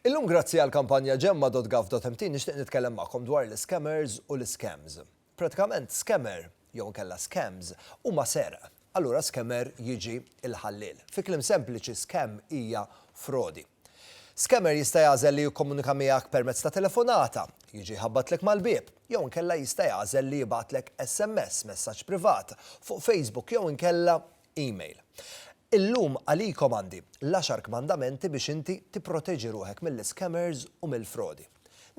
Illum grazzi għal kampanja Gemma.gov.mt nixtieq nitkellem magħkom dwar l-scammers u l-scams. Pratikament scammer jew inkella scams huma serq. Allura scammer jiġi il-ħallil. Fi kliem sempliċi scam hija frodi. Scammer jista' jagħżel li jikkomunika miegħek permezz ta' telefonata, jiġi jħabbatlek mal-bieb, jew inkella jista' jagħżel li jibgħatlek SMS, messaġġ privat, fuq Facebook jew inkella email. Illum għalikom għandi l-10 kmandamenti biex inti tipproteġi ruħek mill-scammers u mill-frodi.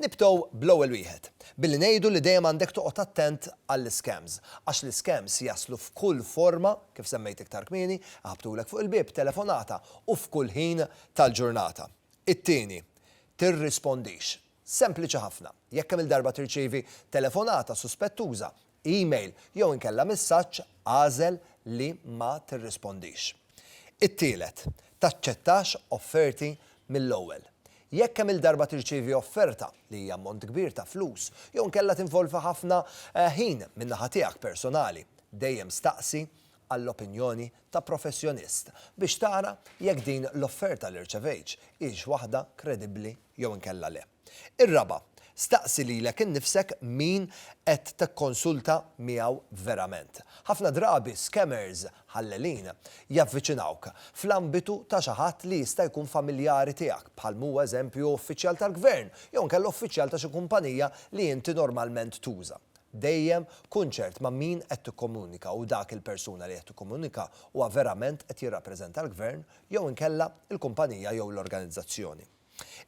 Nibdew bl-ewwel wieħed, billi ngħidu li dejjem għandek toqgħod attent għall-scams, għax l-scams jaslu f'kull forma, kif semmejt iktar kmieni, ħabtulek fuq il-bieb telefonata u f'kull ħin tal-ġurnata. It-tieni, tirrispondix. Sempliċi ħafna. Jekk hemm il-darba tirċievi telefonata suspettuża, email jew inkella messaġġ għażel li ma tirrispondix. It-tielet, taċċettax offerti mill-ewwel. Jekk hemm il-darba tirċievi offerta li hija ammont kbir ta' flus, jew inkella tinvolva ħafna ħin min-naħa tiegħek personali, dejjem staqsi għall-opinjoni ta' professjonist biex tara jekk din l-offerta li rċevejtx hix waħda kredibbli jew inkella le. Ir-raba', staqsi lilek innifsek min qed tikkonsulta miegħu verament. Ħafna drabi scammers ħallelin javviċinawk fl-ambitu ta' xi ħadd li jista' jkun familjari tiegħek bħal huwa eżempju uffiċjal tal-gvern jew inkella uffiċjal ta' xi kumpanija li inti normalment tuża. Dejjem kun ċert ma' min qed tikkomunika u dak il-persuna li qed tikkomunika huwa verament qed jirrappreżenta l-gvern jew inkella l-kumpanija jew l-organizzazzjoni.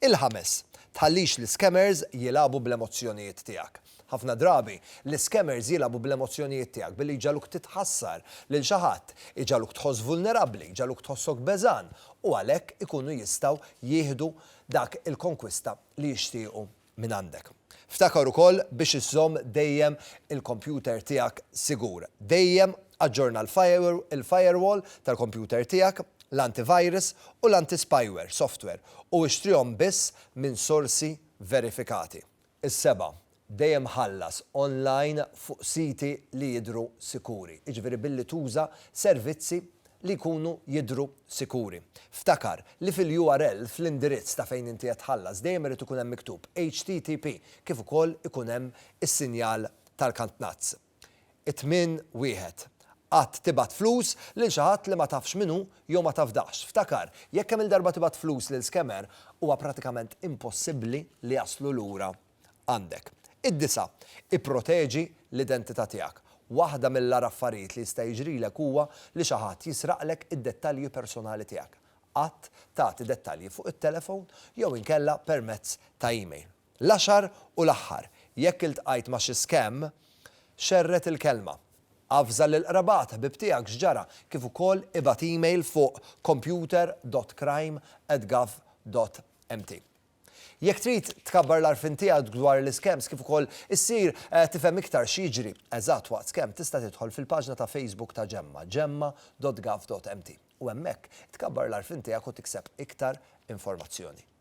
Il-ħames, tħallix l-scammers jilabu bl-emozzjonijiet tiegħek. Ħafna drabi l-scammers jilabu bl-emozzjonijiet tiegħek billi jġaluk titħassar lil xi ħadd, iġaluk tħoss vulnerabbli, iġaluk tħossok beżan u għalhekk ikunu jistgħu jieħdu dak il-konkwista li jixtiequ minn għandek. Ftakar ukoll biex iżżomm dejjem il-kompjuter tiegħek sigur. Dejjem aġġorna il-firewall tal-kompjuter tiegħek, l-antivirus u l-anti-spyware software u ixtrihom biss minn sorsi verifikati. Is-seba', dejjem ħallas online fuq siti li jidhru sikuri, jiġifieri billi tuża servizzi li jkunu jidhru sikuri. Ftakar li fil-URL fl-indirizz ta' fejn inti qed tħallas dejjem irid ikun hemm miktub HTTP kif ukoll ikun hemm is-sinjal tal-kantnazz. It-tmien wieħed. Qatt tibgħat flus lil xi ħadd li ma tafx minhu jew ma tafdax. Ftakar, jekk hemm il-darba tibgħat flus lil scammer huwa pratikament impossibbli li jaslu lura għandek. Id-disa', ipproteġi l-identità tiegħek. Waħda mill-ara affarijiet li jista' jiġrilek huwa li xi ħadd jisraqlek id-dettalji personali tiegħek. Qatt tagħti dettalji fuq it-telefon jew inkella permezz ta' email. L-għaxar u l-aħħar, jekk iltqajt ma' xi scam, xerret il-kelma. Avża l-qrabat ħbib tiegħek x'ġara kif ukoll ibgħat email fuq computer.crime@gov.mt. Jekk trid tkabbar l-għarfien tiegħek dwar l-scams kif ukoll issir tifhem iktar x'jiġri eżatt waqt scam tista' tidħol fil-paġna ta' Facebook ta' Gemma, gemma.gov.mt. U hemmhekk tkabbar l-għarfien tiegħek u tikseb iktar informazzjoni.